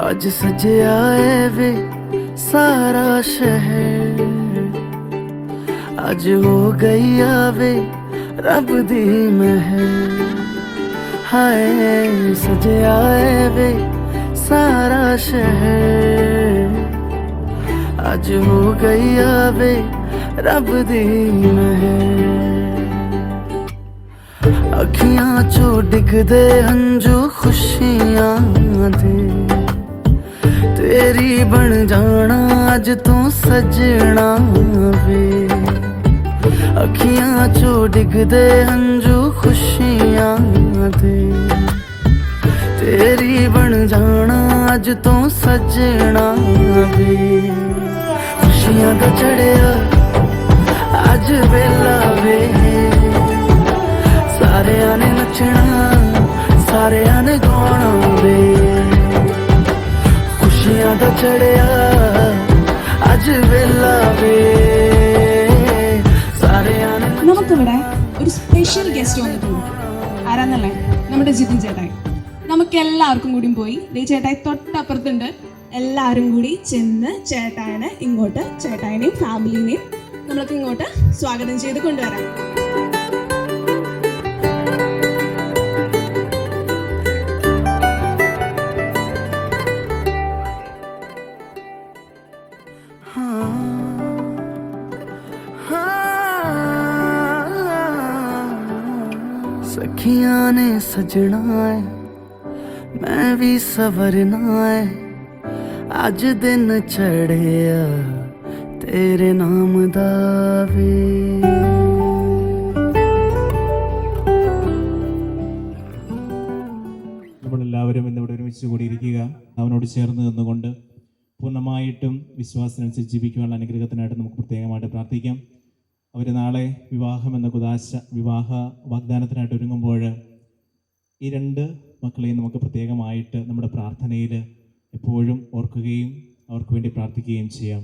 अज सजया है वे सारा शहर, अज हो गई आवे रब दी महर। हाय सजया है वे सारा शहर, अज हो गई आवे रब दी महर। अखियां चो डिगदे हंजू खुशियां दे, तेरी बन जाना अज तू सजना वे। अखियां चो डिगदे हंजू खुशियां दे, तेरी बन जाना अज तू सजना वे। खुशियां दा चढ़िया अज वेला वे, सारेयां ने नचना सारेयां ने गाना वे। खुशियां दा चढ़िया अज वेला वे, सारेयां ने। നമുക്കിവിടെ ഒരു സ്പെഷ്യൽ ഗസ്റ്റ് വന്നിട്ടുണ്ട്. ആരാന്നല്ലേ? നമ്മുടെ ജിതിൻ ചേട്ടായി. നമുക്ക് എല്ലാവർക്കും കൂടിയും പോയി ചേട്ടായി തൊട്ടപ്പുറത്തുണ്ട്. എല്ലാവരും കൂടി ചെന്ന് ചേട്ടായനെ ഇങ്ങോട്ട്, ചേട്ടായനെയും ഫാമിലിനെയും നമ്മൾക്ക് ഇങ്ങോട്ട് സ്വാഗതം ചെയ്ത് കൊണ്ടുവരാം. सखियां ने सजना है मैं भी सवरना है, अज दिन चढ़िया तेरे नाम दा वे। നമ്മളെല്ലാവരും ഇന്നിവിടെ ഒരുമിച്ച് കൂടിയിരിക്കുക, അവനോട് ചേർന്ന് നിന്നുകൊണ്ട് പൂർണ്ണമായിട്ടും വിശ്വാസത്തിനനുസരിച്ച് ജീവിക്കുവാനുള്ള അനുഗ്രഹത്തിനായിട്ട് നമുക്ക് പ്രത്യേകമായിട്ട് പ്രാർത്ഥിക്കാം. അവർ നാളെ വിവാഹം എന്ന വിവാഹ വാഗ്ദാനത്തിനായിട്ട് ഒരുങ്ങുമ്പോൾ ഈ രണ്ട് മക്കളെയും നമുക്ക് പ്രത്യേകമായിട്ട് നമ്മുടെ പ്രാർത്ഥനയിൽ എപ്പോഴും ഓർക്കുകയും അവർക്ക് വേണ്ടി പ്രാർത്ഥിക്കുകയും ചെയ്യാം.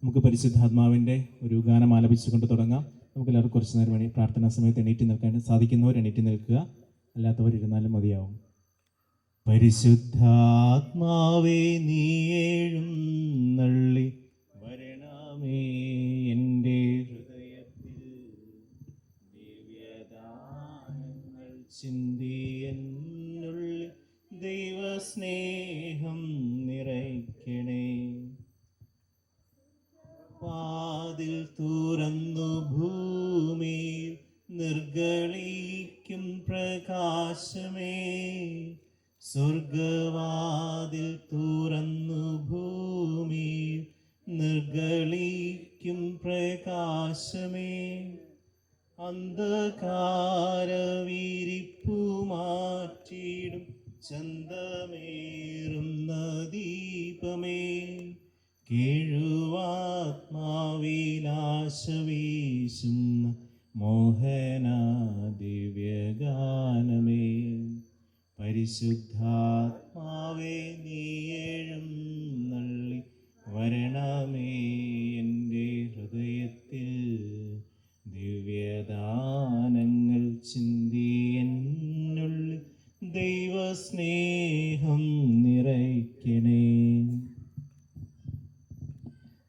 നമുക്ക് പരിശുദ്ധാത്മാവിൻ്റെ ഒരു ഗാനം ആലപിച്ചുകൊണ്ട് തുടങ്ങാം. നമുക്കെല്ലാവർക്കും കുറച്ച് നേരം വേണ്ടി പ്രാർത്ഥനാ സമയത്ത് എണീറ്റ് നിൽക്കാൻ സാധിക്കുന്നവർ എണീറ്റ് നിൽക്കുക, അല്ലാത്തവർ ഇരുന്നാലും മതിയാവും. പരിശുദ്ധാത്മാവേ നീ എഴുന്നള്ളി വരണമേ എൻ്റെ ഹൃദയത്തിൽ, ദിവ്യദാനങ്ങൾ ചിന്തി എന്നുള്ളിൽ ദൈവസ്നേഹം നിറയ്ക്കണേ. വാതിൽ തുറന്നു ഭൂമിയിൽ നിർഗളിക്കും പ്രകാശമേ, സ്വർഗവാതിൽ തുറന്നു ഭൂമിയിൽ നിർഗളിക്കും പ്രകാശമേ. അന്ധകാരവിരിപ്പു മാറ്റിടും ചന്തമേറുന്ന ദീപമേ, കേഴുവാത്മാവിലാശ വീശുന്ന മോഹന ദിവ്യഗാനമേ. പരിശുദ്ധാത്മാവേ നീ എഴുന്നള്ളി വരണമേ എൻ്റെ ഹൃദയത്തിൽ, ദിവ്യദാനങ്ങൾ ചിന്തി എന്നുള്ളിൽ ദൈവസ്നേഹം നിറയ്ക്കണേ.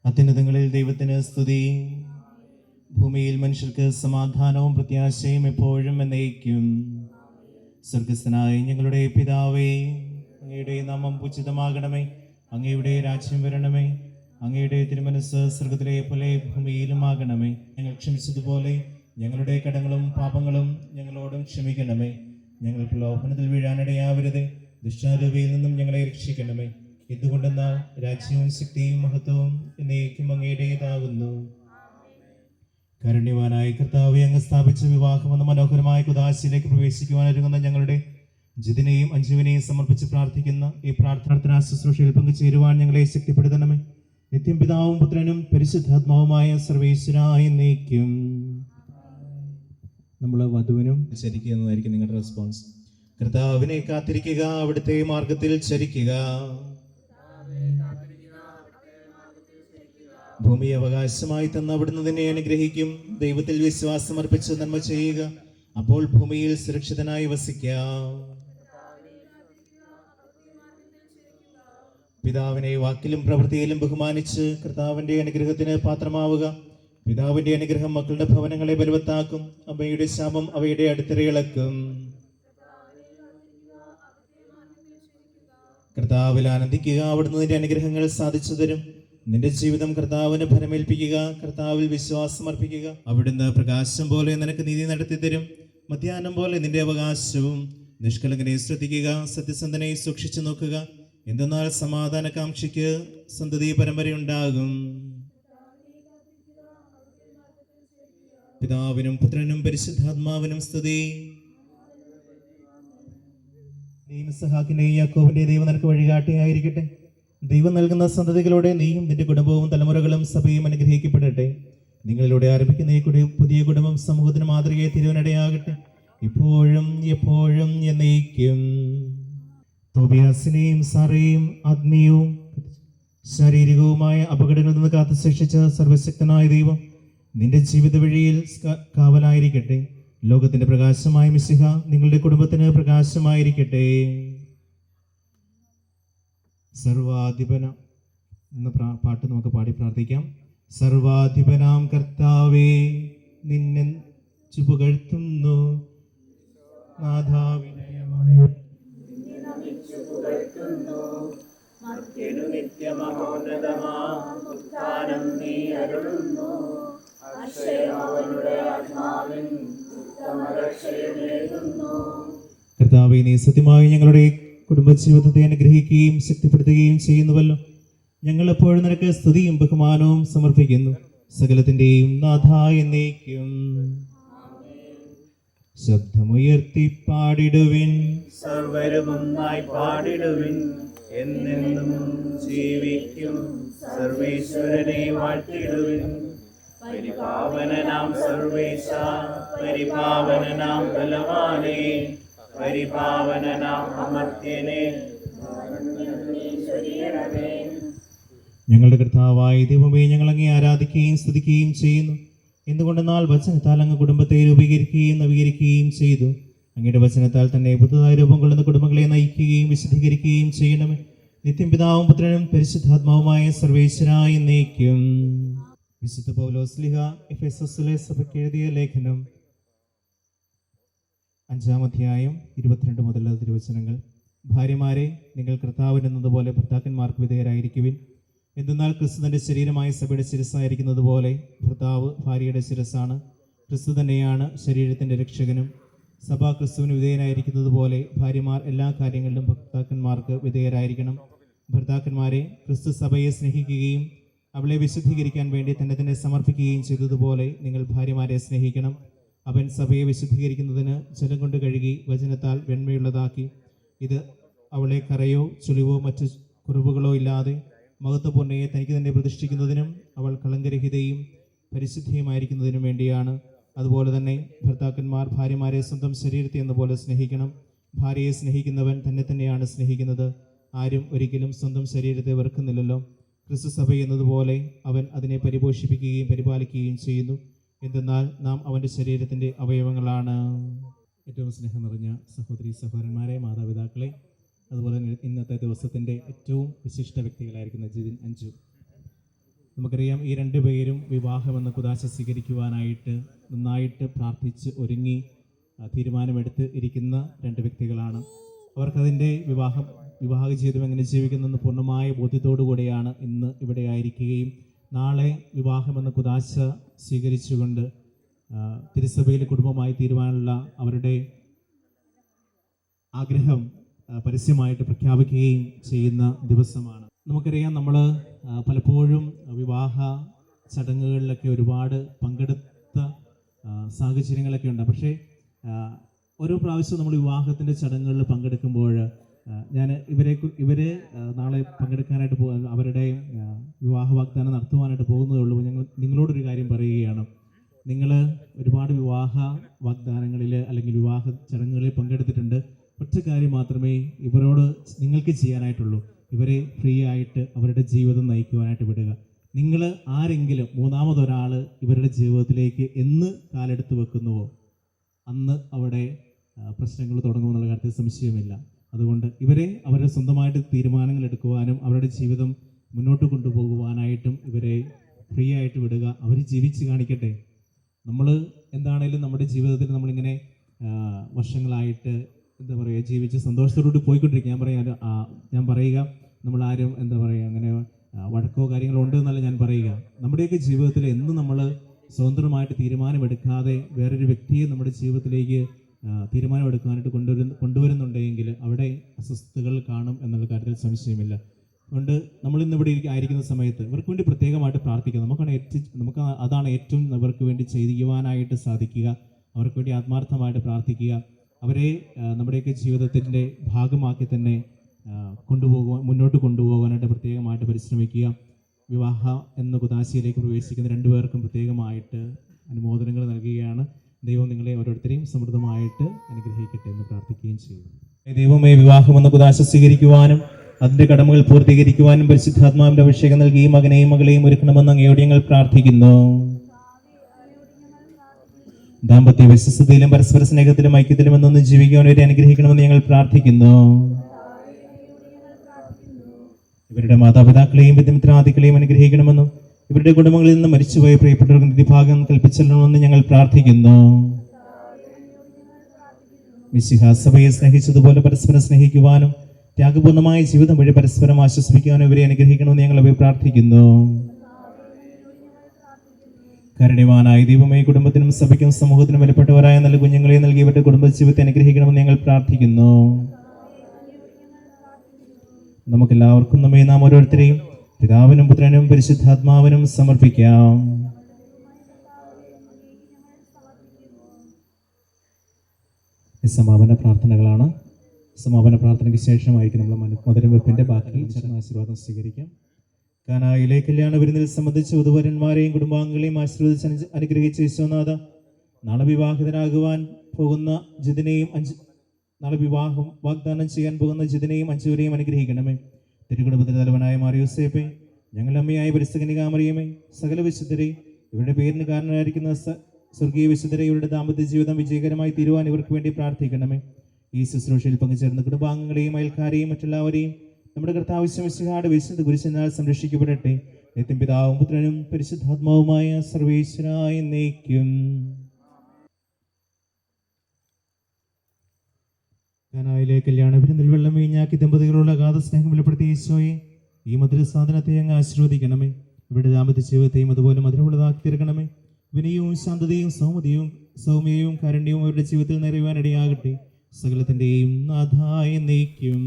അത്യുന്നതങ്ങളിൽ ദൈവത്തിന് സ്തുതി, ഭൂമിയിൽ മനുഷ്യർക്ക് സമാധാനവും പ്രത്യാശയും എപ്പോഴും എന്നേക്കും. സ്വർഗസ്ഥനായ ഞങ്ങളുടെ പിതാവേ, അങ്ങയുടെ നാമം പൂജിതമാകണമേ, അങ്ങയുടെ രാജ്യം വരണമേ, അങ്ങയുടെ തിരുമനസ്സ് സ്വർഗത്തിലെ പോലെ ഭൂമിയിലും ആകണമേ. ഞങ്ങൾ ക്ഷമിച്ചതുപോലെ ഞങ്ങളുടെ കടങ്ങളും പാപങ്ങളും ഞങ്ങളോടും ക്ഷമിക്കണമേ. ഞങ്ങൾ പ്രലോഭനത്തിൽ വീഴാനിടയാവരുത്, ദുഷ്ടാരൂപിയിൽ നിന്നും ഞങ്ങളെ രക്ഷിക്കണമേ. എന്തുകൊണ്ടെന്നാൽ രാജ്യവും ശക്തിയും മഹത്വവും എന്നേക്കും അങ്ങയുടേതാകുന്നു. കാരുണ്യവാനായ കർത്താവേ, അങ്ങ് സ്ഥാപിച്ച വിവാഹം എന്ന മനോഹരമായ കുദാശയിലേക്ക് പ്രവേശിക്കുവാനൊരുങ്ങുന്ന ഞങ്ങളുടെ ജിതിനെയും അഞ്ജുവിനെയും സമർപ്പിച്ച് പ്രാർത്ഥിക്കുന്ന ഈ പ്രാർത്ഥനാ ശുശ്രൂഷയിൽ പങ്കുചേരുവാൻ ഞങ്ങളെ ശക്തിപ്പെടുത്തണമേ. നിത്യം പിതാവും പുത്രനും പരിശുദ്ധാത്മാവുമായ സർവേശ്വരായി എന്നേക്കും. നമ്മൾ വധുവിനും ചരിക്കുക എന്നതായിരിക്കും നിങ്ങളുടെ റെസ്പോൺസ്. കർത്താവിനെ കാത്തിരിക്കുക, അവിടുത്തെ മാർഗത്തിൽ ചരിക്കുക. ഭൂമി അവകാശമായി തന്ന അവിടുന്ന് തന്നെ അനുഗ്രഹിക്കും. ദൈവത്തിൽ വിശ്വാസം അർപ്പിച്ച് നന്മ ചെയ്യുക, അപ്പോൾ ഭൂമിയിൽ സുരക്ഷിതനായി വസിക്കാം. പിതാവിനെ വാക്കിലും പ്രവൃത്തിയിലും ബഹുമാനിച്ച് കർത്താവിൻ്റെ അനുഗ്രഹത്തിന് പാത്രമാവുക. പിതാവിൻ്റെ അനുഗ്രഹം മക്കളുടെ ഭവനങ്ങളെ ബലവത്താക്കും. അമ്മയുടെ ശാപം അവയുടെ അടിത്തറയിളക്കും. കർത്താവിൽ ആനന്ദിക്കുക, അവിടുന്ന് നിന്റെ അനുഗ്രഹങ്ങൾ സാധിച്ചു തരും. നിന്റെ ജീവിതം കർത്താവിന് ഫലമേൽപ്പിക്കുക. കർത്താവിൽ വിശ്വാസം അർപ്പിക്കുക. അവിടുന്ന് പ്രകാശം പോലെ നിനക്ക് നീതി നടത്തി തരും. മധ്യാഹ്നം പോലെ നിന്റെ അവകാശവും. നിഷ്കളങ്കനെ ശ്രദ്ധിക്കുക, സത്യസന്ധനെ സൂക്ഷിച്ചു നോക്കുക. എന്തെന്നാൽ സമാധാനകാംക്ഷിക്ക് സന്തതി പരമ്പരയുണ്ടാകും. പിതാവിനും പുത്രനും പരിശുദ്ധാത്മാവിനും സ്തുതി. ഇസ്ഹാക്കിന്റെ യാക്കോബിന്റെ ദൈവം നിനക്ക് വഴികാട്ടിയായിരിക്കട്ടെ. ദൈവം നൽകുന്ന സന്തതികളോടെ നീയും നിന്റെ കുടുംബവും തലമുറകളും സഭയും അനുഗ്രഹിക്കപ്പെടട്ടെ. നിങ്ങളിലൂടെ ആരംഭിക്കുന്ന ഈ പുതിയ കുടുംബം സമൂഹത്തിന് മാതൃകയെ തിരുവനടയാകട്ടെ, ഇപ്പോഴും എപ്പോഴും എന്നേക്കും. തോബിയാസിനെയും സാറയെയും ആത്മീയവും ശാരീരികവുമായ അപകടങ്ങളിൽ നിന്ന് കാത്തു ശിക്ഷിച്ച സർവശക്തനായ ദൈവം നിന്റെ ജീവിത വഴിയിൽ കാവലായിരിക്കട്ടെ. ലോകത്തിന്റെ പ്രകാശമായ മിശിഹ നിങ്ങളുടെ കുടുംബത്തിന് പ്രകാശമായിരിക്കട്ടെ. സർവാധിപന എന്ന പാട്ട് നമുക്ക് പാടി പ്രാർത്ഥിക്കാം. സർവാധിപനാം കർത്താവേ, നിന്നെ പുകഴ്ത്തുന്നു. കർത്താവേ, നീ സത്യമായി ഞങ്ങളുടെ കുടുംബജീവിതത്തെ അനുഗ്രഹിക്കുകയും ശക്തിപ്പെടുത്തുകയും ചെയ്യുന്നുവല്ലോ. ഞങ്ങൾ എപ്പോഴും നിനക്ക് സ്തുതിയും ബഹുമാനവും സമർപ്പിക്കുന്നു. സകലത്തിന്റെയും നാഥ എന്നേക്കും. ശബ്ദമുയർത്തി പാടിടുവിൻ, സർവരും ഒന്നായി പാടിടുവിൻ. എന്നെന്നും ജീവിക്കും സർവേശ്വരനെ വാഴ്ത്തിടുവിൻ. പരിപാവനനാം സർവേശ, പരിപാവനനാം ബലവാനേ, പരിപാവനനാം അമർത്യനേ. ഞങ്ങളുടെ കർത്താവായ ദൈവമേ, ഞങ്ങൾ അങ്ങേ ആരാധിക്കുകയും സ്തുതിക്കുകയും ചെയ്യുന്നു. എന്തുകൊണ്ടെന്നാൽ വചനത്താൽ അങ്ങ് കുടുംബത്തെ രൂപീകരിക്കുകയും നവീകരിക്കുകയും ചെയ്തു. അങ്ങയുടെ വചനത്താൽ തന്നെ പുതുതായി രൂപം കൊള്ളുന്ന കുടുംബങ്ങളെ നയിക്കുകയും വിശദീകരിക്കുകയും ചെയ്യണമേ. നിത്യം പിതാവും പുത്രനും പരിശുദ്ധാത്മാവുമായ സർവേശ്വരായ എന്നേക്കും. വിശുദ്ധ പൗലോസ്ലീഹ എഫെസസിലെ സഭയ്ക്ക് എഴുതിയ ലേഖനം 5-ാം അധ്യായം 22 മുതലുള്ള തിരുവചനങ്ങൾ. ഭാര്യമാരെ, നിങ്ങൾ കർത്താവിനെന്നതുപോലെ ഭർത്താക്കന്മാർക്ക് വിധേയരായിരിക്കുവിൻ. എന്തെന്നാൽ ക്രിസ്തു തന്റെ ശരീരമായ സഭയുടെ ശിരസ്സായിരിക്കുന്നത് പോലെ ഭർത്താവ് ഭാര്യയുടെ ശിരസ്സാണ്. ക്രിസ്തു തന്നെയാണ് ശരീരത്തിന്റെ രക്ഷകനും. സഭ ക്രിസ്തുവിന് വിധേയനായിരിക്കുന്നത് പോലെ ഭാര്യമാർ എല്ലാ കാര്യങ്ങളിലും ഭർത്താക്കന്മാർക്ക് വിധേയരായിരിക്കണം. ഭർത്താക്കന്മാരെ, ക്രിസ്തു സഭയെ സ്നേഹിക്കുകയും അവളെ വിശുദ്ധീകരിക്കാൻ വേണ്ടി തന്നെ സമർപ്പിക്കുകയും ചെയ്തതുപോലെ നിങ്ങൾ ഭാര്യമാരെ സ്നേഹിക്കണം. അവൻ സഭയെ വിശുദ്ധീകരിക്കുന്നതിന് ജലം കൊണ്ട് കഴുകി വചനത്താൽ വെണ്മയുള്ളതാക്കി. ഇത് അവളെ കറയോ ചുളിവോ മറ്റു കുറവുകളോ ഇല്ലാതെ മഹത്വപൂർണ്ണയെ തനിക്ക് തന്നെ പ്രതിഷ്ഠിക്കുന്നതിനും അവൾ കളങ്കരഹിതയും പരിശുദ്ധിയുമായിരിക്കുന്നതിനും വേണ്ടിയാണ്. അതുപോലെ തന്നെ ഭർത്താക്കന്മാർ ഭാര്യമാരെ സ്വന്തം ശരീരത്തെ എന്നപോലെ സ്നേഹിക്കണം. ഭാര്യയെ സ്നേഹിക്കുന്നവൻ തന്നെയാണ് സ്നേഹിക്കുന്നത്. ആരും ഒരിക്കലും സ്വന്തം ശരീരത്തെ വെറുക്കുന്നില്ലല്ലോ. ക്രിസ്തു സഭ എന്നതുപോലെ അവൻ അതിനെ പരിപോഷിപ്പിക്കുകയും പരിപാലിക്കുകയും ചെയ്യുന്നു. എന്തെന്നാൽ നാം അവൻ്റെ ശരീരത്തിൻ്റെ അവയവങ്ങളാണ്. ഏറ്റവും സ്നേഹം നിറഞ്ഞ സഹോദരി സഹോദരന്മാരെ, മാതാപിതാക്കളെ, അതുപോലെ തന്നെ ഇന്നത്തെ ദിവസത്തിൻ്റെ ഏറ്റവും വിശിഷ്ട വ്യക്തികളായിരിക്കുന്ന ജിതിൻ, അഞ്ജു. നമുക്കറിയാം, ഈ 2 പേരും വിവാഹമെന്ന കുദാശ സ്വീകരിക്കുവാനായിട്ട് നന്നായിട്ട് പ്രാർത്ഥിച്ച് ഒരുങ്ങി തീരുമാനമെടുത്ത് ഇരിക്കുന്ന 2 വ്യക്തികളാണ്. അവർക്കതിൻ്റെ വിവാഹ ജീവിതം എങ്ങനെ ജീവിക്കുന്നെന്ന് പൂർണ്ണമായ ബോധ്യത്തോടു കൂടിയാണ് ഇന്ന് ഇവിടെ ആയിരിക്കുകയും നാളെ വിവാഹമെന്ന കുദാശ സ്വീകരിച്ചുകൊണ്ട് തിരുസഭയിൽ കുടുംബമായി തീരുവാനുള്ള അവരുടെ ആഗ്രഹം പരസ്യമായിട്ട് പ്രഖ്യാപിക്കുകയും ചെയ്യുന്ന ദിവസമാണ്. നമുക്കറിയാം, നമ്മൾ പലപ്പോഴും വിവാഹ ചടങ്ങുകളിലൊക്കെ ഒരുപാട് പങ്കെടുത്ത സാഹചര്യങ്ങളൊക്കെ ഉണ്ട്. പക്ഷേ ഓരോ പ്രാവശ്യം നമ്മൾ വിവാഹത്തിൻ്റെ ചടങ്ങുകളിൽ പങ്കെടുക്കുമ്പോൾ ഞാൻ ഇവരെ നാളെ പങ്കെടുക്കാനായിട്ട് അവരുടെ വിവാഹ വാഗ്ദാനം നടത്തുവാനായിട്ട് പോകുന്നതേ ഉള്ളൂ. ഞങ്ങൾ നിങ്ങളോടൊരു കാര്യം പറയുകയാണ്. നിങ്ങൾ ഒരുപാട് വിവാഹ വാഗ്ദാനങ്ങളിൽ അല്ലെങ്കിൽ വിവാഹ ചടങ്ങുകളിൽ പങ്കെടുത്തിട്ടുണ്ട്. ഒറ്റ കാര്യം മാത്രമേ ഇവരോട് നിങ്ങൾക്ക് ചെയ്യാനായിട്ടുള്ളൂ. ഇവരെ ഫ്രീ ആയിട്ട് അവരുടെ ജീവിതം നയിക്കുവാനായിട്ട് വിടുക. നിങ്ങൾ ആരെങ്കിലും മൂന്നാമതൊരാൾ ഇവരുടെ ജീവിതത്തിലേക്ക് എന്ന് കാലെടുത്ത് വെക്കുന്നുവോ അന്ന് അവിടെ പ്രശ്നങ്ങൾ തുടങ്ങുമെന്നുള്ള കാര്യത്തിൽ സംശയമില്ല. അതുകൊണ്ട് ഇവരെ അവരുടെ സ്വന്തമായിട്ട് തീരുമാനങ്ങൾ എടുക്കുവാനും അവരുടെ ജീവിതം മുന്നോട്ട് കൊണ്ടുപോകുവാനായിട്ടും ഇവരെ ഫ്രീ ആയിട്ട് വിടുക. അവർ ജീവിച്ച് കാണിക്കട്ടെ. നമ്മൾ എന്താണേലും നമ്മുടെ ജീവിതത്തിൽ നമ്മളിങ്ങനെ വർഷങ്ങളായിട്ട് എന്താ പറയുക ജീവിച്ച് സന്തോഷത്തോടുകൂടി പോയിക്കൊണ്ടിരിക്കുക. ഞാൻ പറയുക നമ്മളാരും എന്താ പറയുക അങ്ങനെ വഴക്കോ കാര്യങ്ങളോ ഉണ്ട് എന്നല്ല ഞാൻ പറയുക. നമ്മുടെയൊക്കെ ജീവിതത്തിൽ എന്ന് നമ്മൾ സ്വതന്ത്രമായിട്ട് തീരുമാനമെടുക്കാതെ വേറൊരു വ്യക്തിയെ നമ്മുടെ ജീവിതത്തിലേക്ക് തീരുമാനമെടുക്കാനായിട്ട് കൊണ്ടുവരുന്നുണ്ടെങ്കിൽ അവിടെ അസ്വസ്ഥതകൾ കാണും എന്നുള്ള കാര്യത്തിൽ സംശയമില്ല. അതുകൊണ്ട് നമ്മളിന്നിവിടെ ആയിരിക്കുന്ന സമയത്ത് ഇവർക്ക് വേണ്ടി പ്രത്യേകമായിട്ട് പ്രാർത്ഥിക്കുക. നമുക്ക് അതാണ് ഏറ്റവും ഇവർക്ക് വേണ്ടി ചെയ്യുവാനായിട്ട് സാധിക്കുക. അവർക്ക് വേണ്ടി ആത്മാർത്ഥമായിട്ട് പ്രാർത്ഥിക്കുക. അവരെ നമ്മുടെയൊക്കെ ജീവിതത്തിൻ്റെ ഭാഗമാക്കി തന്നെ മുന്നോട്ട് കൊണ്ടുപോകാനായിട്ട് പ്രത്യേകമായിട്ട് പരിശ്രമിക്കുക. വിവാഹ എന്ന കുദാശയിലേക്ക് പ്രവേശിക്കുന്ന രണ്ടുപേർക്കും പ്രത്യേകമായിട്ട് അനുമോദനങ്ങൾ നൽകുകയാണ്. ദൈവം നിങ്ങളെ ഓരോരുത്തരെയും സമൃദ്ധമായിട്ട് അനുഗ്രഹിക്കട്ടെ എന്ന് പ്രാർത്ഥിക്കുകയും ചെയ്യുന്നു. ദൈവമേ, വിവാഹം എന്ന കുദാശ സ്വീകരിക്കുവാനും അതിൻ്റെ കടമകൾ പൂർത്തീകരിക്കുവാനും പരിശുദ്ധാത്മാവിന്റെ അഭിഷേകം നൽകി ഈ മകനെയും മകളെയും ഒരുക്കണമെന്ന് അങ്ങയോട് ഞങ്ങൾ പ്രാർത്ഥിക്കുന്നു. ദാമ്പത്യ വിശ്വസ്തയിലും പരസ്പര സ്നേഹത്തിലും ഐക്യത്തിലും എന്നൊന്ന് ജീവിക്കുവാൻ വരെ അനുഗ്രഹിക്കണമെന്ന് ഞങ്ങൾ പ്രാർത്ഥിക്കുന്നു. ഇവരുടെ മാതാപിതാക്കളെയും വിദ്യാമിത്രാദികളെയും അനുഗ്രഹിക്കണമെന്നും ഇവരുടെ കുടുംബങ്ങളിൽ നിന്ന് മരിച്ചുപോയ പ്രിയപ്പെട്ടവർക്ക് നിധിഭാഗം കൽപ്പിച്ചെല്ലണമെന്ന് ഞങ്ങൾ പ്രാർത്ഥിക്കുന്നു. മിശിഹാ സഭയെ സ്നേഹിച്ചതുപോലെ പരസ്പരം സ്നേഹിക്കുവാനും ത്യാഗപൂർണമായ ജീവിതം വഴി പരസ്പരം ആശ്വസിപ്പിക്കാനും ഇവരെ അനുഗ്രഹിക്കണമെന്ന് ഞങ്ങൾ അവയെ പ്രാർത്ഥിക്കുന്നു. കരുണ്യവാനായ ദൈവമേ, കുടുംബത്തിനും സഭയ്ക്കും സമൂഹത്തിനും വിലപ്പെട്ടവരായ നല്ല കുഞ്ഞുങ്ങളെ നൽകി ഇവരുടെ കുടുംബ ജീവിതത്തെ അനുഗ്രഹിക്കണമെന്ന് ഞങ്ങൾ പ്രാർത്ഥിക്കുന്നു. നമുക്കെല്ലാവർക്കും നമ്മെ നാം ഓരോരുത്തരെയും പിതാവിനും പുത്രനും പരിശുദ്ധാത്മാവിനും സമർപ്പിക്കാം. സമാപന പ്രാർത്ഥനകളാണ്. സമാപന പ്രാർത്ഥനയ്ക്ക് ശേഷമായിരിക്കും നമ്മൾ മധുരം വെപ്പിന്റെ ബാക്കി ആശീർവാദം സ്വീകരിക്കാം. കാനായിലെ കല്യാണ വിരുന്നിൽ സംബന്ധിച്ച വധുവരന്മാരെയും കുടുംബാംഗങ്ങളെയും ആശീർവദിച്ച് അനുഗ്രഹിച്ച യേശുനാഥ, നാളെ വിവാഹിതരാകുവാൻ പോകുന്ന ജിതിനെയും നാളെ വിവാഹം വാഗ്ദാനം ചെയ്യാൻ പോകുന്ന ജിതിനെയും അഞ്ചുവരെയും അനുഗ്രഹിക്കണമേ. തിരുകുടുംബത്തിന്റെ തലവനായ മാർ യോസേപ്പേ, ഞങ്ങളുടെ അമ്മയായ പരിശുദ്ധ കന്യകാമറിയമേ, സകല വിശുദ്ധരെ, ഇവരുടെ പേരിന് കാരണമായിരിക്കുന്ന സ്വർഗീയ വിശുദ്ധരെ, ഇവരുടെ ദാമ്പത്യ ജീവിതം വിജയകരമായി തീരുവാൻ ഇവർക്ക് വേണ്ടി പ്രാർത്ഥിക്കണമേ. ഈ ശുശ്രൂഷയിൽ പങ്കുചേർന്ന കുടുംബാംഗങ്ങളെയും അയൽക്കാരെയും മറ്റുള്ളവരെയും നമ്മുടെ കർത്താവ് മിശിഹായുടെ വിശുദ്ധ കുരിശിനാൽ സംരക്ഷിക്കപ്പെടട്ടെ. നിത്യം പിതാവും പുത്രനും പരിശുദ്ധാത്മാവുമായ സർവേശ്വരായ എന്നേക്കും. കാനായിലെ കല്യാണ വിരുന്നിൽ വെള്ളം വീഞ്ഞാക്കി ദമ്പതികളുള്ള അഗാധ സ്നേഹം വെളിപ്പെടുത്തിയ ഈശോയെ, ഈ മധുരസാധനത്തെ അങ്ങ് ആശീർവദിക്കണമേ. ഇവരുടെ ദാമ്പത്യ ജീവിതത്തെയും അതുപോലെ മധുരമുള്ളതാക്കി തീർക്കണമേ. വിനയവും ശാന്തതയും സൗമ്യവും കാരുണ്യവും അവരുടെ ജീവിതത്തിൽ നിറയുവാനിടയാകട്ടെ. സകലത്തിന്റെയും നാഥായ എന്നേക്കും.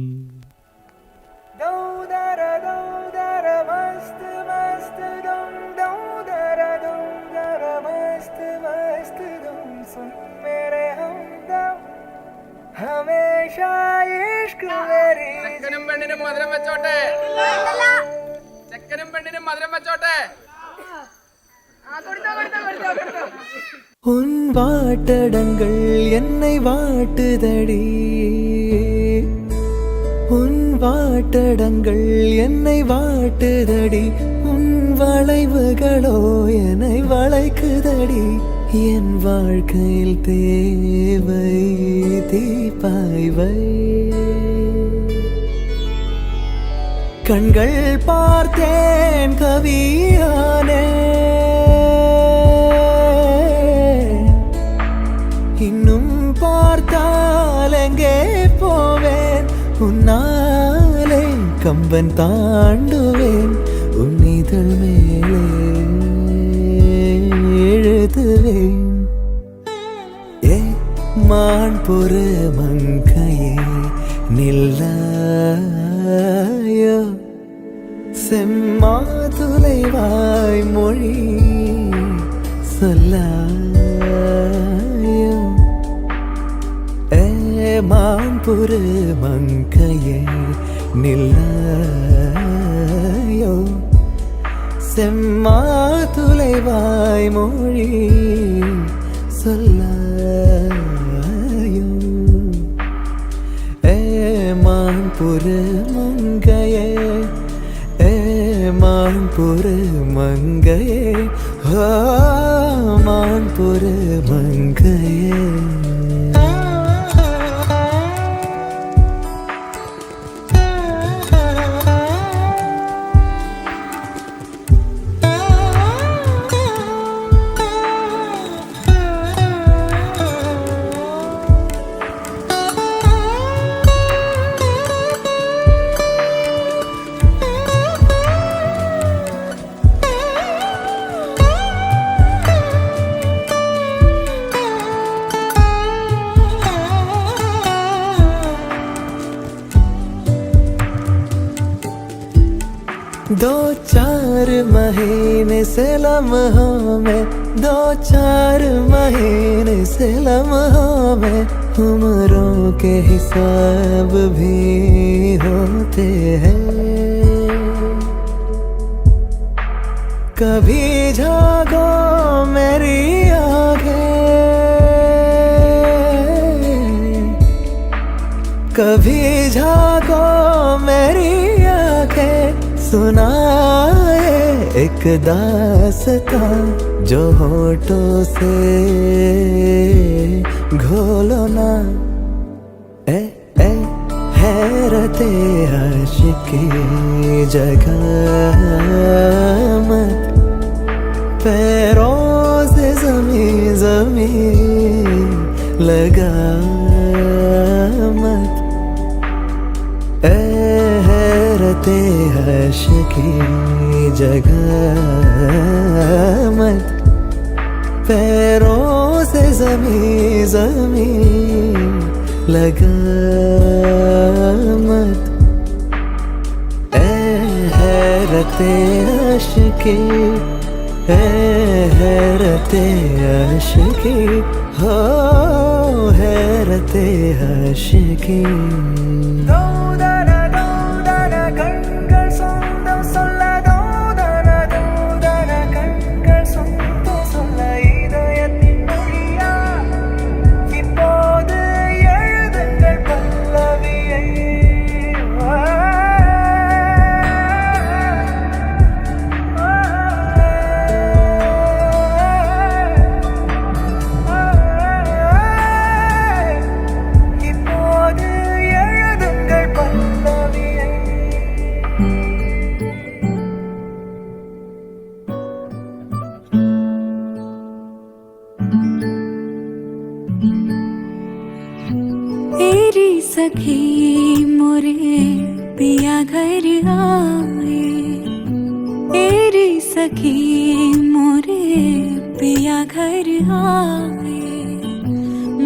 ചെക്കനും പെണ്ണിനും മധുരം വെച്ചോട്ടെ. ചെക്കനും പെണ്ണിനും മധുരം വെച്ചോട്ടെ. உன் வாட்டடங்கள் என்னை வாட்டுதடி, உன் வாட்டடங்கள் என்னை வாட்டுதடி, உன் வளைவுகளோ என்னை வளைக்குதடி, என் வாழ்க்கையில் தேவை தீபாய்வை. கண்கள் பார்த்தேன் கவியானே, இன்னும் பார்த்தால் எங்கே போவேன், உன்னாலே கம்பன் தாண்டுவேன், உன் இதழ் மேலே எழுதுவேன். ஏ மான் பொறு மங்கையே நில்லாயோ, செம்மாதுளைவாய் மொழி சொல்லாயோ. மான் பொறு மங்கையே நில்லாயோ, செம்மாதுளைவாய் மொழி சொல்லாயோ. மான் பொறு மங்கையே, மான் பொறு மங்கையே, மான் பொறு மங்கையே. चार महीने से लम्हों में, 2-4 महीने से लम्हों में उम्रों के हिसाब भी होते हैं। कभी जागो मेरी आंखें, कभी जागो मेरी आंखें, सुनाए एक दास्तां जो होठों से घोलो ना। ए ए हैरते आशिकी जगह मत, पैरों से ज़मीं ज़मीं लगा मत। हैरते आशिकी जगह मत, पैरों से ज़मीं ज़मीं लगा मत। हैरते आशिकी, हैरते आशिकी, हो हैरते आशिकी। तेरी सखी मोरे पिया घर आए, तेरी सखी मोरे पिया घर आए।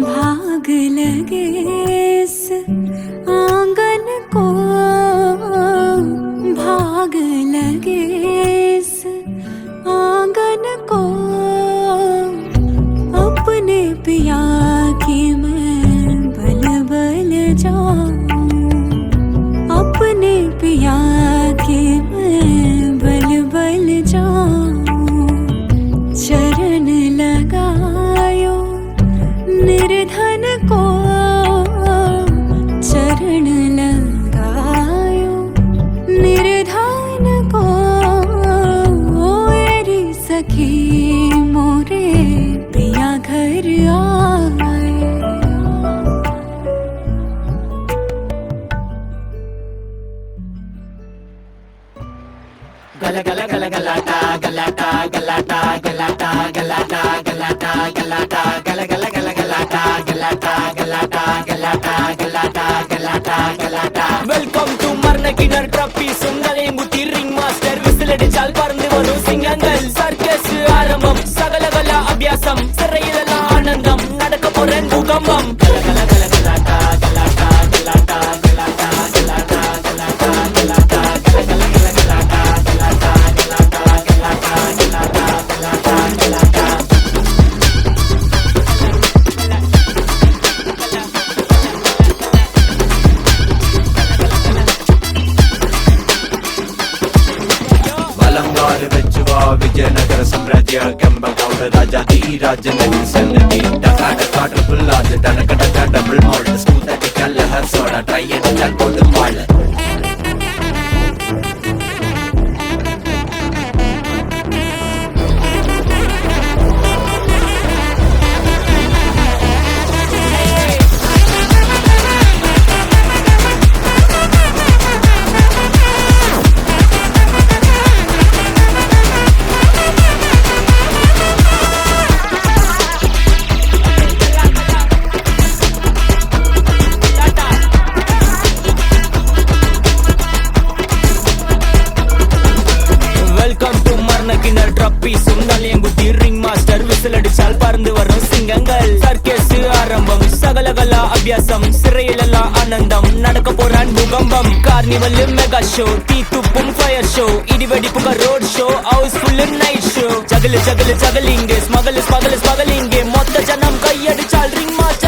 भाग लगे इस आंगन को, भाग लगे इस आंगन को, अपने पिया की अपने पिया के मैं बल बल जाऊं। चरण लगायो निर्धन को, चरण लगायो निर्धन को। मेरी सखी मोरे पिया घर आए। गला गला गला गलाटा गलाटा गलाटा गलाटा गलाटा गलाटा गलाटा गला गला गला गलाटा गलाटा गलाटा गलाटा गलाटा गलाटा गलाटा വെൽക്കം ടു മർണക്കിണർ ട്രോഫി സുന്ദരേ മുത്തി റിംഗ് മാസ്റ്റർ വിസിലടിച്ചാൽ പറന്നു വരും സിംഗങ്ങൾ സർക്കസ് ആരംഭം സകലകല അഭ്യാസം സിറയിലുള്ള ആനന്ദം നടക്കപ്പോറൻ ഭൂകമ്പം ഗല ഗല ഗല ഗലാटा ഗലാटा ഗലാटा ഗലാटा ഗലാटा ഗലാटा ഗലാटा ഗല ഗല ഗല ഗലാटा विजयनगर साम्राज्य केंबगौड राजा दी राजनगरी सन्नति डका डका ट्रिपल आज डनक डका डबल मॉल्ट स्मूथ टिकल हर सोडा ट्राई एंड चल गोद मॉल റിംഗ് മാസ്റ്റർ വിസിലടിച്ചാൽ പറന്നു വരും സിംഗങ്ങൾ സർക്കസ് ആരംഭം സകല കലകല അഭ്യാസം സിറയിലെല്ലാം ആനന്ദം നടക്ക പോരാൻ ഭൂകമ്പം കാർണിവൽ മെഗാ ഷോ തീത്തുപ്പും ഫയർ ഷോ ഇടിവെടിപ്പുക road show house full night show juggle juggle juggling smuggle smuggle smuggling മൊത്ത ജനം കൈയടിച്ചാൽ റിംഗ് മാച്ച്